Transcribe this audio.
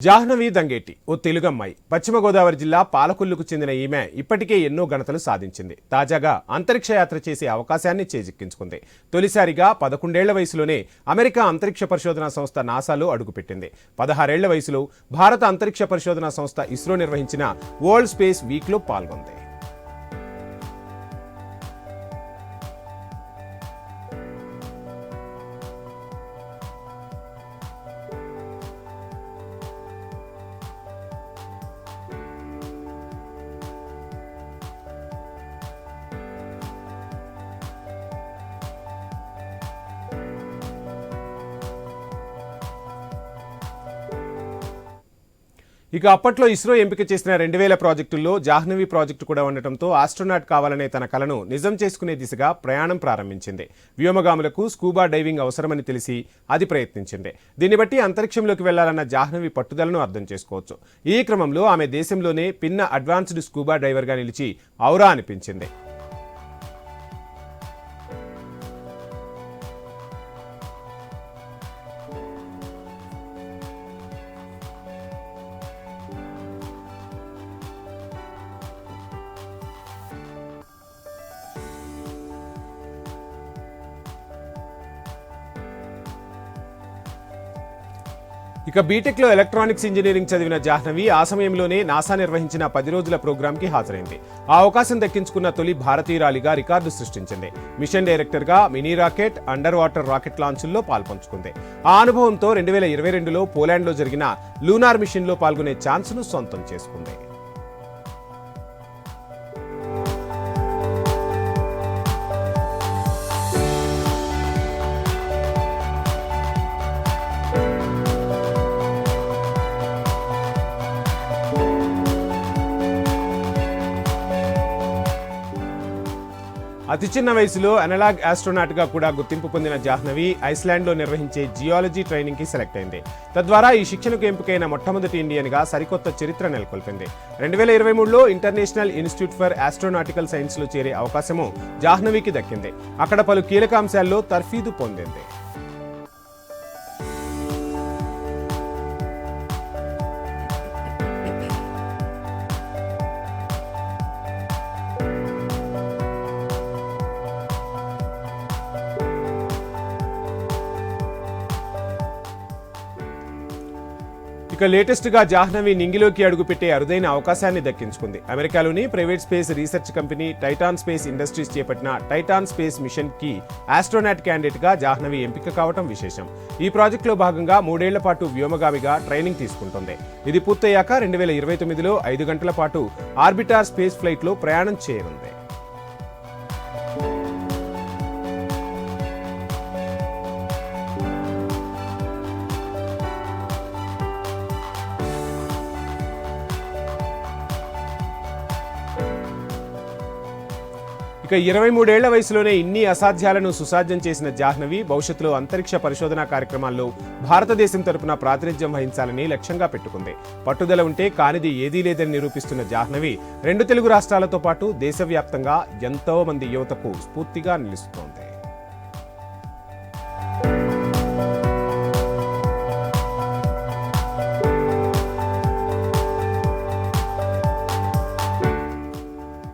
జాహ్నవి దంగేటి ఓ తెలుగమ్మాయి పశ్చిమ గోదావరి జిల్లా పాలకొల్లుకు చెందిన ఈమె ఇప్పటికే ఎన్నో ఘనతలు సాధించింది. తాజాగా అంతరిక్ష యాత్ర చేసే అవకాశాన్ని చేజిక్కించుకుంది. తొలిసారిగా 11 ఏళ్ల వయసులోనే అమెరికా అంతరిక్ష పరిశోధనా సంస్థ నాసాలో అడుగుపెట్టింది. 16 ఏళ్ల వయసులో భారత అంతరిక్ష పరిశోధనా సంస్థ ఇస్రో నిర్వహించిన వరల్డ్ స్పేస్ వీక్లో పాల్గొంది. ఇక అప్పట్లో ఇస్రో ఎంపిక చేసిన 2000 ప్రాజెక్టుల్లో జాహ్నవి ప్రాజెక్టు కూడా ఉండటంతో ఆస్ట్రోనాట్ కావాలనే తన కలను నిజం చేసుకునే దిశగా ప్రయాణం ప్రారంభించింది. వ్యోమగాములకు స్కూబా డైవింగ్ అవసరమని తెలిసి అది ప్రయత్నించింది. దీన్ని బట్టి అంతరిక్షంలోకి వెళ్లాలన్న జాహ్నవి పట్టుదలను అర్థం చేసుకోవచ్చు. ఈ క్రమంలో ఆమె దేశంలోనే పిన్న అడ్వాన్స్డ్ స్కూబా డైవర్గా నిలిచి ఔరా అనిపించింది. ఇక బీటెక్ లో ఎలక్ట్రానిక్స్ ఇంజనీరింగ్ చదివిన జాహ్నవి ఆ సమయంలోనే నాసా నిర్వహించిన 10 రోజుల ప్రోగ్రాంకి హాజరైంది. ఆ అవకాశం దక్కించుకున్న తొలి భారతీయురాలిగా రికార్డు సృష్టించింది. మిషన్ డైరెక్టర్ గా mini rocket, underwater rocket లాంచ్ల్లో పాల్పంచుకుంది. ఆ అనుభవంతో 2022లో పోలాండ్ లో జరిగిన లూనార్ మిషన్ లో పాల్గొనే ఛాన్స్ ను సొంతం చేసుకుంది. అతి చిన్న వయసులో అనలాగ్ ఆస్ట్రోనాట్ గా కూడా గుర్తింపు పొందిన జాహ్నవి ఐస్లాండ్ లో నిర్వహించే జియాలజీ ట్రైనింగ్ కి సెలెక్ట్ అయింది. తద్వారా ఈ శిక్షణకు ఎంపికైన మొట్టమొదటి ఇండియన్ గా సరికొత్త చరిత్ర నెలకొల్పింది. 2023లో international institute for astronautical science లో చేరే అవకాశము జాహ్నవికి దక్కింది. అక్కడ పలు కీలక అంశాల్లో తర్ఫీదు పొందింది. ఇక లేటెస్ట్ గా జాహ్నవి నింగిలోకి అడుగుపెట్టే అరుదైన అవకాశాన్ని దక్కించుకుంది. అమెరికాలోని private space research company Titan space industries చేపట్టిన టైటాన్ స్పేస్ మిషన్ కి ఆస్ట్రోనాట్ క్యాండిడేట్ గా జాహ్నవి ఎంపిక కావడం విశేషం. ఈ ప్రాజెక్టులో భాగంగా 3 ఏళ్ల పాటు వ్యోమగామిగా ట్రైనింగ్ తీసుకుంటుంది. ఇది పూర్తయ్యాక 2029లో 5 గంటల పాటు ఆర్బిటార్ స్పేస్ ఫ్లైట్ లో ప్రయాణం చేయనుంది. ఇక 23 ఏళ్ల వయసులోనే ఇన్ని అసాధ్యాలను సుసాధ్యం చేసిన జాహ్నవి భవిష్యత్తులో అంతరిక్ష పరిశోధనా కార్యక్రమాల్లో భారతదేశం తరపున ప్రాతినిధ్యం వహించాలని లక్ష్యంగా పెట్టుకుంది. పట్టుదల ఉంటే కానిది ఏదీ లేదని నిరూపిస్తున్న జాహ్నవి 2 తెలుగు రాష్ట్రాలతో పాటు దేశవ్యాప్తంగా ఎంతో మంది యువతకు స్ఫూర్తిగా నిలుస్తోంది.